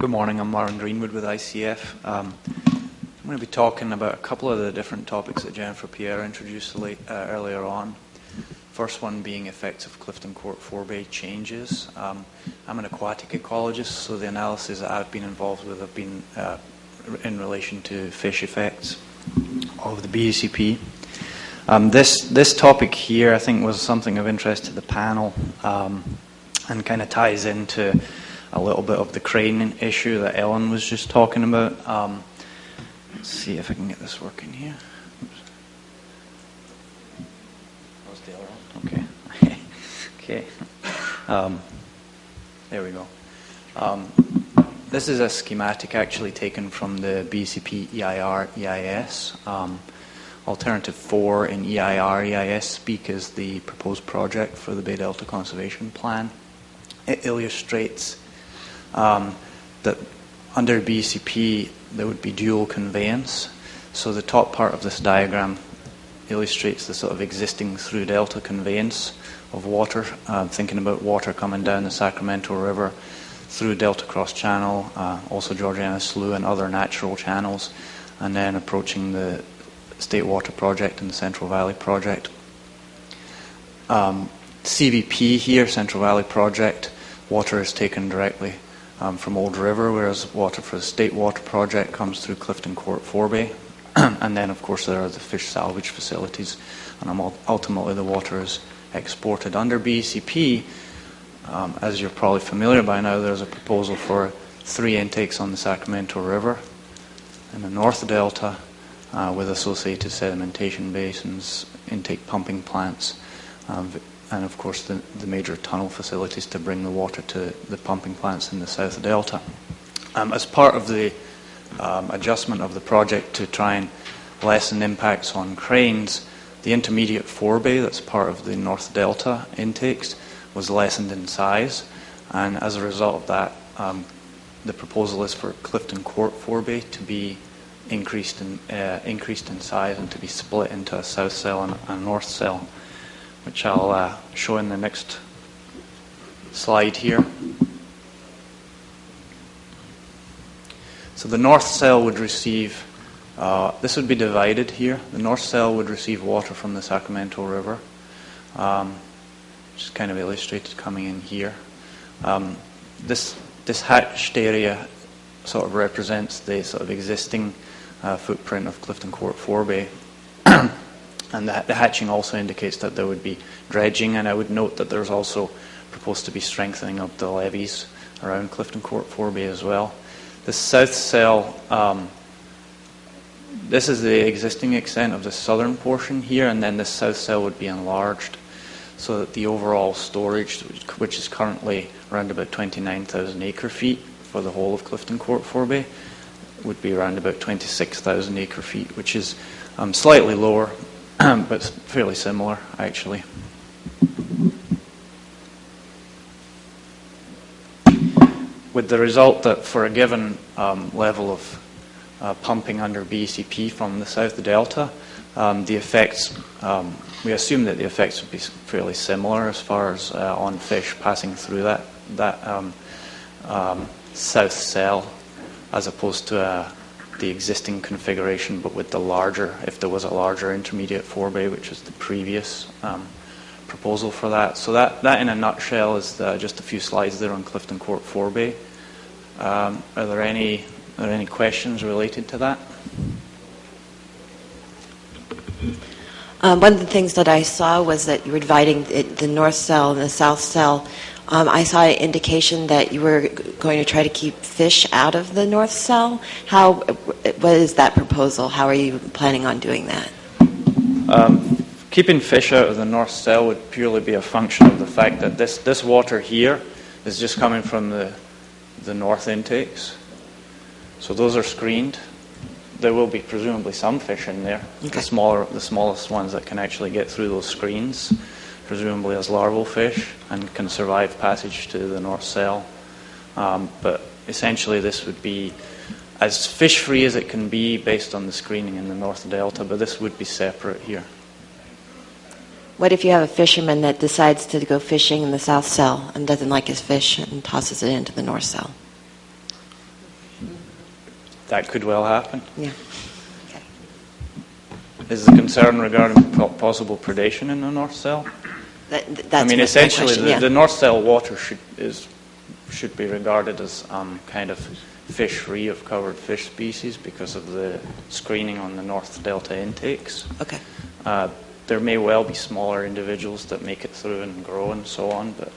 Good morning, I'm Marin Greenwood with ICF. I'm going to be talking about a couple of the different topics that Jennifer Pierre introduced earlier on. First one being effects of Clifton Court Forebay changes. I'm an aquatic ecologist, so the analysis that I've been involved with have been in relation to fish effects of the BDCP. This topic here I think was something of interest to the panel and kind of ties into a little bit of the crane issue that Ellen was just talking about. Let's see if I can get this working here. Oops. The other one? Okay. Okay. There we go. This is a schematic actually taken from the BDCP EIR EIS. Alternative 4 in EIR EIS speak is the proposed project for the Bay Delta Conservation Plan. It illustrates that under BDCP there would be dual conveyance. So the top part of this diagram illustrates the sort of existing through delta conveyance of water, thinking about water coming down the Sacramento River through Delta Cross Channel, also Georgiana Slough and other natural channels, and then approaching the State Water Project and the Central Valley Project. CVP here, Central Valley Project, water is taken directly from Old River, whereas water for the State Water Project comes through Clifton Court Forebay. And then, of course, there are the fish salvage facilities, and ultimately the water is exported. Under BDCP, as you're probably familiar by now, there's a proposal for 3 intakes on the Sacramento River in the North Delta with associated sedimentation basins, intake pumping plants, and of course the major tunnel facilities to bring the water to the pumping plants in the South Delta. As part of the adjustment of the project to try and lessen impacts on cranes, the intermediate forebay that's part of the North Delta intakes was lessened in size, and as a result of that, the proposal is for Clifton Court forebay to be increased in size and to be split into a south cell and a north cell, which I'll show in the next slide here. So the north cell would receive, this would be divided here. The north cell would receive water from the Sacramento River, which is kind of illustrated coming in here. This hatched area sort of represents the sort of existing footprint of Clifton Court Forebay. And the hatching also indicates that there would be dredging, and I would note that there's also proposed to be strengthening of the levees around Clifton Court Forebay as well. The south cell, this is the existing extent of the southern portion here, and then the south cell would be enlarged so that the overall storage, which is currently around about 29,000 acre feet for the whole of Clifton Court Forebay, would be around about 26,000 acre feet, which is slightly lower, but fairly similar, actually. With the result that for a given level of pumping under BDCP from the South Delta, the effects, we assume that the effects would be fairly similar as far as on fish passing through that south cell, as opposed to the existing configuration, but with the larger, if there was a larger intermediate forebay, which is the previous proposal for that. So that in a nutshell is just a few slides there on Clifton Court Forebay. Are there any questions related to that? One of the things that I saw was that you were dividing the north cell and the south cell. I saw an indication that you were going to try to keep fish out of the north cell. What is that proposal? How are you planning on doing that? Keeping fish out of the north cell would purely be a function of the fact that this water here is just coming from the north intakes. So those are screened. There will be presumably some fish in there, okay. The smallest ones that can actually get through those screens, presumably as larval fish, and can survive passage to the north cell. But essentially this would be as fish-free as it can be based on the screening in the North Delta, but this would be separate here. What if you have a fisherman that decides to go fishing in the south cell and doesn't like his fish and tosses it into the north cell? that could well happen. Yeah. Okay. Is the concern regarding possible predation in the North Cell? That's I mean, my essentially, question, yeah. the North Cell water should be regarded as kind of fish-free of covered fish species because of the screening on the North Delta intakes. Okay. There may well be smaller individuals that make it through and grow and so on, but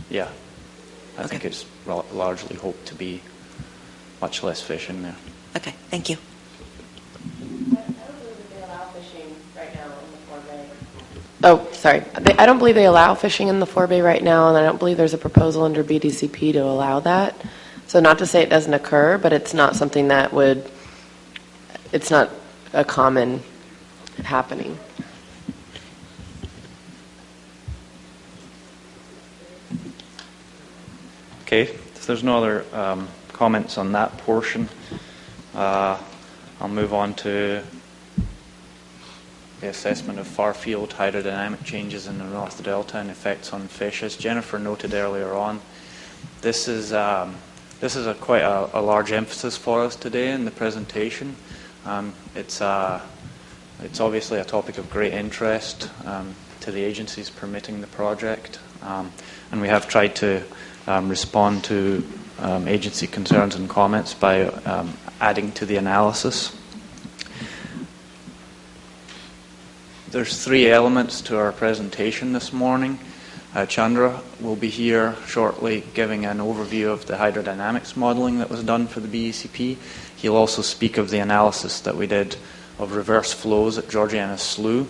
yeah, I think it's largely hoped to be much less fish in there. Okay, thank you. I don't believe that they allow fishing right now in the Forebay. Oh, sorry. I don't believe they allow fishing in the Forebay right now, and I don't believe there's a proposal under BDCP to allow that. So not to say it doesn't occur, but it's not something that it's not a common happening. Okay, if there's no other comments on that portion, I'll move on to the assessment of far-field hydrodynamic changes in the North Delta and effects on fish. As Jennifer noted earlier on, this is quite a large emphasis for us today in the presentation. It's obviously a topic of great interest to the agencies permitting the project, and we have tried to respond to agency concerns and comments by adding to the analysis. There's three elements to our presentation this morning. Chandra will be here shortly giving an overview of the hydrodynamics modeling that was done for the BDCP. He'll also speak of the analysis that we did of reverse flows at Georgiana Slough.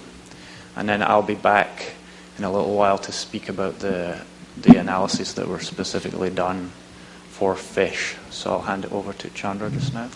And then I'll be back in a little while to speak about the analyses that were specifically done for fish. So I'll hand it over to Chandra just now.